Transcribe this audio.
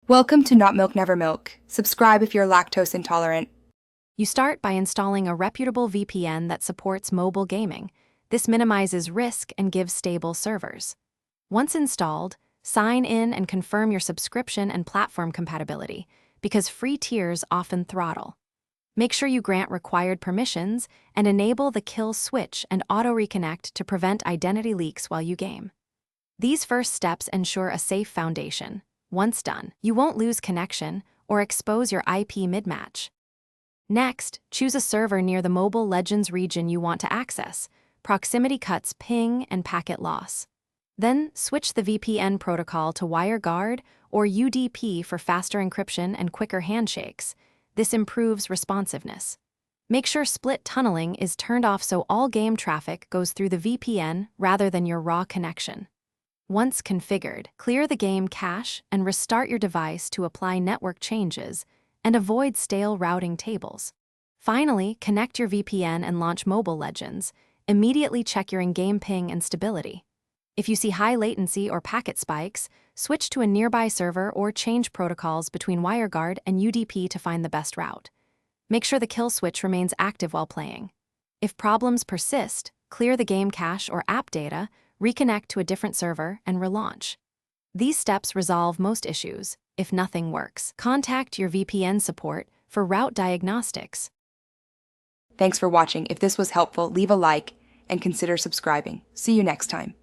Welcome to Not Milk Never Milk. Subscribe if you're lactose intolerant. You start by installing a reputable VPN that supports mobile gaming. This minimizes risk and gives stable servers. Once installed, sign in and confirm your subscription and platform compatibility, because free tiers often throttle. Make sure you grant required permissions and enable the kill switch and auto-reconnect to prevent identity leaks while you game. These first steps ensure a safe foundation. Once done, you won't lose connection or expose your IP mid-match. Next, choose a server near the Mobile Legends region you want to access. Proximity cuts ping and packet loss. Then, switch the VPN protocol to WireGuard or UDP for faster encryption and quicker handshakes. This improves responsiveness. Make sure split tunneling is turned off so all game traffic goes through the VPN rather than your raw connection. Once configured, clear the game cache and restart your device to apply network changes and avoid stale routing tables. Finally, connect your VPN and launch Mobile Legends. Immediately check your in-game ping and stability. If you see high latency or packet spikes, switch to a nearby server or change protocols between WireGuard and UDP to find the best route. Make sure the kill switch remains active while playing. If problems persist, clear the game cache or app data, reconnect to a different server, and relaunch. These steps resolve most issues. If nothing works, contact your VPN support for route diagnostics. Thanks for watching. If this was helpful, leave a like and consider subscribing. See you next time.